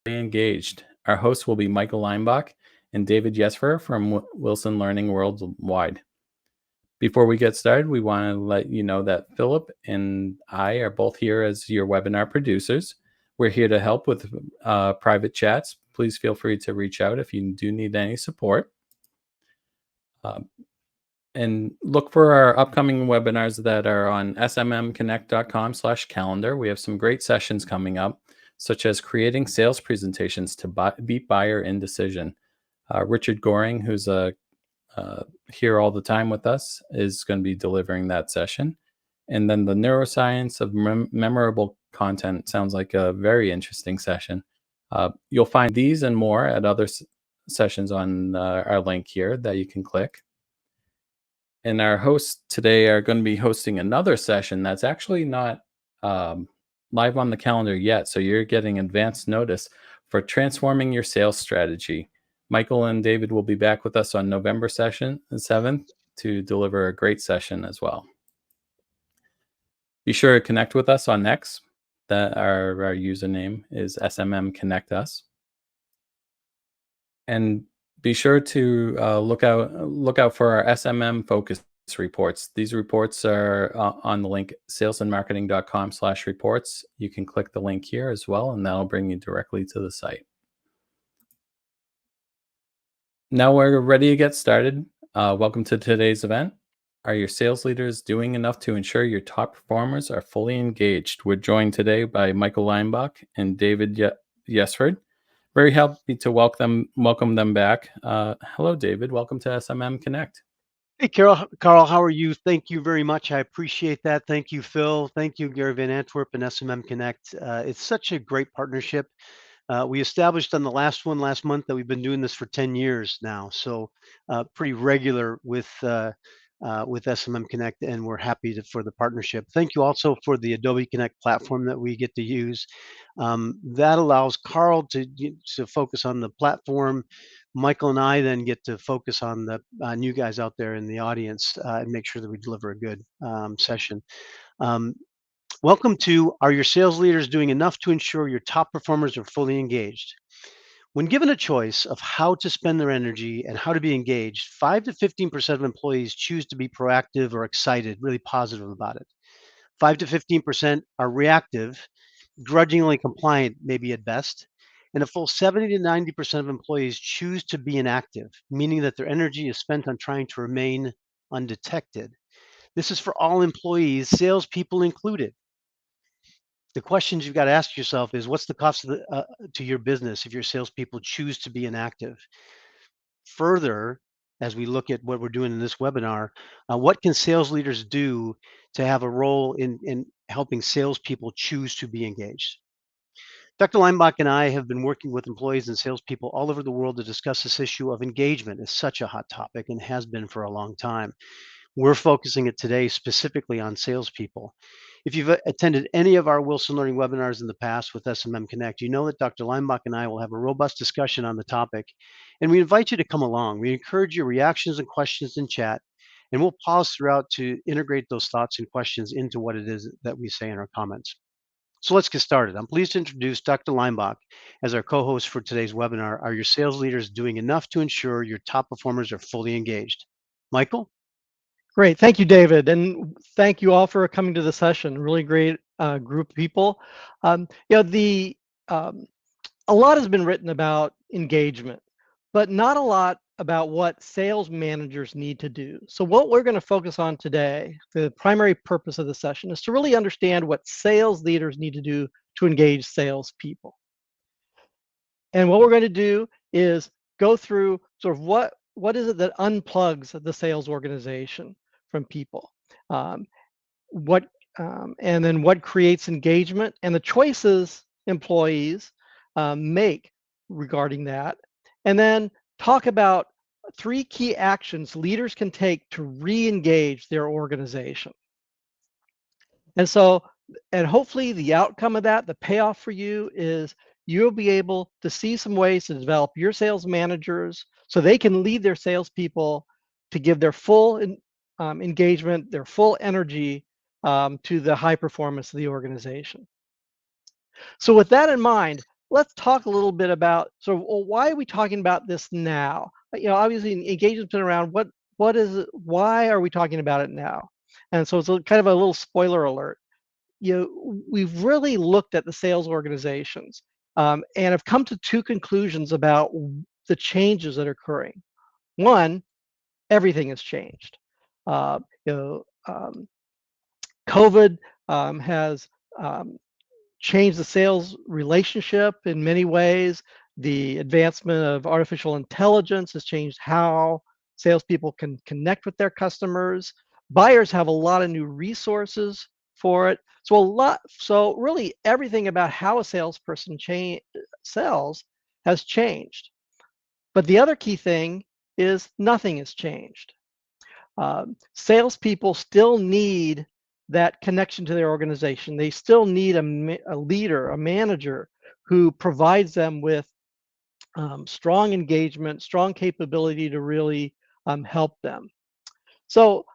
Engaged. Our hosts will be Michael Leinbach and David Yesfer from Wilson Learning Worldwide. Before we get started, we want to let you know that Philip and I are both here as your webinar producers. We're here to help with private chats. Please feel free to reach out if you do need any support. And look for our upcoming webinars that are on smmconnect.com/calendar. We have some great sessions coming up, such as creating sales presentations to beat buyer indecision. Richard Goring, who's here all the time with us, is going to be delivering that session. And then the neuroscience of memorable content sounds like a very interesting session. You'll find these and more at other sessions on our link here that you can click. And our hosts today are going to be hosting another session that's actually not live on the calendar yet. So you're getting advance notice for transforming your sales strategy. Michael and David will be back with us on November 7th to deliver a great session as well. Be sure to connect with us on X. That our username is SMMConnectUs. And be sure to look out for our SMM focus reports. These reports are on the link salesandmarketing.com/reports. You can click the link here as well, and that'll bring you directly to the site. Now we're ready to get started. Welcome to today's event. Are your sales leaders doing enough to ensure your top performers are fully engaged? We're joined today by Michael Leinbach and David Yesford. Very happy to welcome them back. Hello, David. Welcome to SMM Connect. Hey, Carl, how are you? Thank you very much. I appreciate that. Thank you, Phil. Thank you, Gary Van Antwerp and SMM Connect. It's such a great partnership. We established on the last month that we've been doing this for 10 years now. So pretty regular with SMM Connect, and we're happy for the partnership. Thank you also for the Adobe Connect platform that we get to use. That allows Carl to focus on the platform. Michael and I then get to focus on the new guys out there in the audience and make sure that we deliver a good session. Welcome to Are Your Sales Leaders Doing Enough to Ensure Your Top Performers Are Fully Engaged? When given a choice of how to spend their energy and how to be engaged, 5 to 15% of employees choose to be proactive or excited, really positive about it. 5 to 15% are reactive, grudgingly compliant, maybe at best. And a full 70 to 90% of employees choose to be inactive, meaning that their energy is spent on trying to remain undetected. This is for all employees, salespeople included. The questions you've got to ask yourself is, what's the cost of to your business if your salespeople choose to be inactive? Further, as we look at what we're doing in this webinar, what can sales leaders do to have a role in helping salespeople choose to be engaged? Dr. Leinbach and I have been working with employees and salespeople all over the world to discuss this issue of engagement. It's such a hot topic and has been for a long time. We're focusing it today specifically on salespeople. If you've attended any of our Wilson Learning webinars in the past with SMM Connect, you know that Dr. Leinbach and I will have a robust discussion on the topic, and we invite you to come along. We encourage your reactions and questions in chat, and we'll pause throughout to integrate those thoughts and questions into what it is that we say in our comments. So let's get started. I'm pleased to introduce Dr. Leinbach as our co-host for today's webinar. Are your sales leaders doing enough to ensure your top performers are fully engaged? Michael? Great. Thank you, David. And thank you all for coming to the session. Really great group of people. A lot has been written about engagement, but not a lot about what sales managers need to do. So what we're going to focus on today, the primary purpose of the session, is to really understand what sales leaders need to do to engage salespeople. And what we're going to do is go through sort of what is it that unplugs the sales organization from people, and then what creates engagement and the choices employees make regarding that, and then talk about 3 key actions leaders can take to re-engage their organization. And hopefully the outcome of that, the payoff for you, is you'll be able to see some ways to develop your sales managers so they can lead their salespeople to give their full engagement, their full energy to the high performance of the organization. So with that in mind, let's talk a little bit about, so why are we talking about this now? Obviously engagement's been around. What is it? Why are we talking about it now? And so it's kind of a little spoiler alert. We've really looked at the sales organizations and have come to two conclusions about the changes that are occurring. One, everything has changed. Uh, you know, COVID has changed the sales relationship in many ways. The advancement of artificial intelligence has changed how salespeople can connect with their customers. Buyers have a lot of new resources for it. So really everything about how a salesperson sells has changed. But the other key thing is nothing has changed. Salespeople still need that connection to their organization. They still need a leader, a manager who provides them with strong engagement, strong capability to really help them. So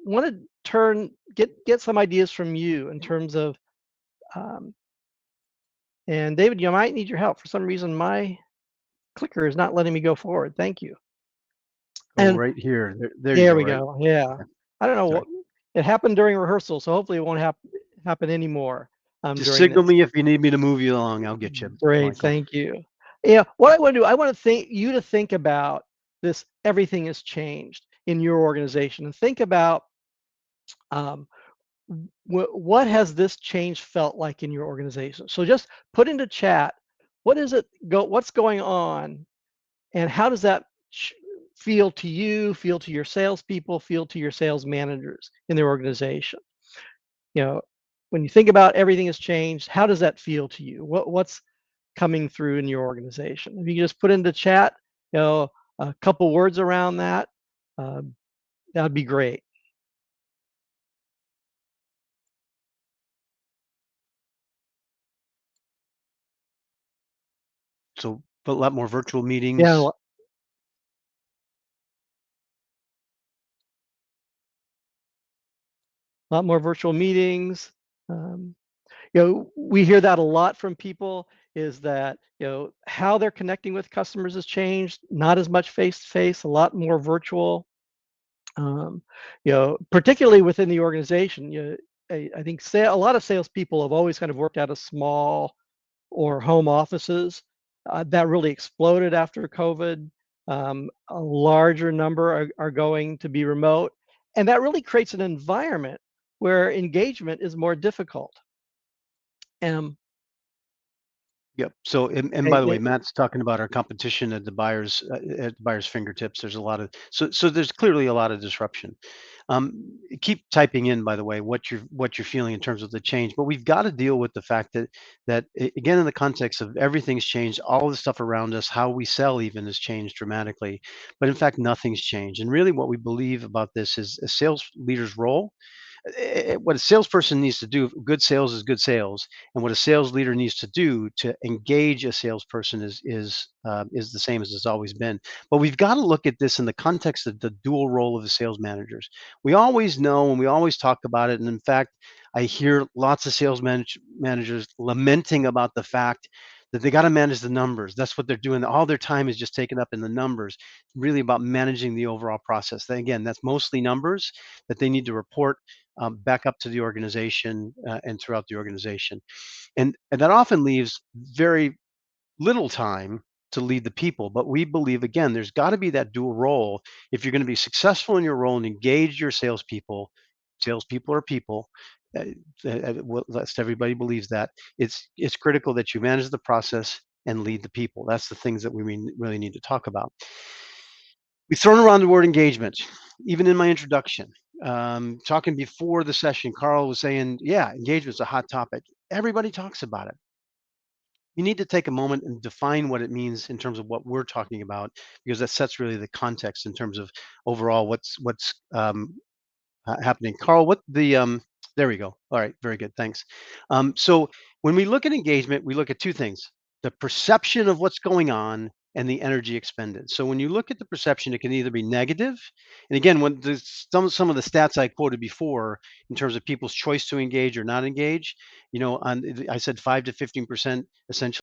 want to get some ideas from you in terms of, and David, you might need your help. For some reason, my clicker is not letting me go forward. Thank you. And right here, there you there go, we right? go. Yeah. I don't know what it happened during rehearsal, so hopefully it won't happen anymore. Just signal me if you need me to move you along. I'll get you. Great, Michael. thank you. Yeah, what I want to do, I want to think you to think about this. Everything has changed in your organization, and think about what has this change felt like in your organization. So just put into chat, what's going on, and how does that feel to you, feel to your salespeople, feel to your sales managers in their organization? When you think about everything has changed, how does that feel to you? What's coming through in your organization? If you can just put into chat, a couple words around that, that'd be great. So, a lot more virtual meetings. Yeah. A lot more virtual meetings. We hear that a lot from people, is that how they're connecting with customers has changed. Not as much face-to-face, a lot more virtual. Particularly within the organization, I think a lot of salespeople have always kind of worked out of small or home offices. That really exploded after COVID. A larger number are going to be remote, and that really creates an environment where engagement is more difficult. Yep. So, and by the way, Matt's talking about our competition at the buyer's fingertips. There's a lot of so there's clearly a lot of disruption. Keep typing in, by the way, what you're feeling in terms of the change. But we've got to deal with the fact that again, in the context of everything's changed, all the stuff around us, how we sell even has changed dramatically. But in fact, nothing's changed. And really, what we believe about this is a sales leader's role. What a salesperson needs to do, good sales is good sales, and what a sales leader needs to do to engage a salesperson is the same as it's always been. But we've got to look at this in the context of the dual role of the sales managers. We always know and we always talk about it, and in fact, I hear lots of sales managers lamenting about the fact that they got to manage the numbers. That's what they're doing. All their time is just taken up in the numbers, really about managing the overall process. Again, that's mostly numbers that they need to report back up to the organization and throughout the organization. And that often leaves very little time to lead the people. But we believe, again, there's got to be that dual role. If you're going to be successful in your role and engage your salespeople are people. Everybody believes that. It's critical that you manage the process and lead the people. That's the things that we really need to talk about. We've thrown around the word engagement, even in my introduction. Talking before the session, Carl was saying, yeah, engagement's a hot topic. Everybody talks about it. You need to take a moment and define what it means in terms of what we're talking about, because that sets really the context in terms of overall what's happening. Carl, there we go. All right, very good, thanks. So when we look at engagement, we look at two things: the perception of what's going on and the energy expended. So when you look at the perception, it can either be negative, and again, when some of the stats I quoted before in terms of people's choice to engage or not engage, I said 5 to 15% essentially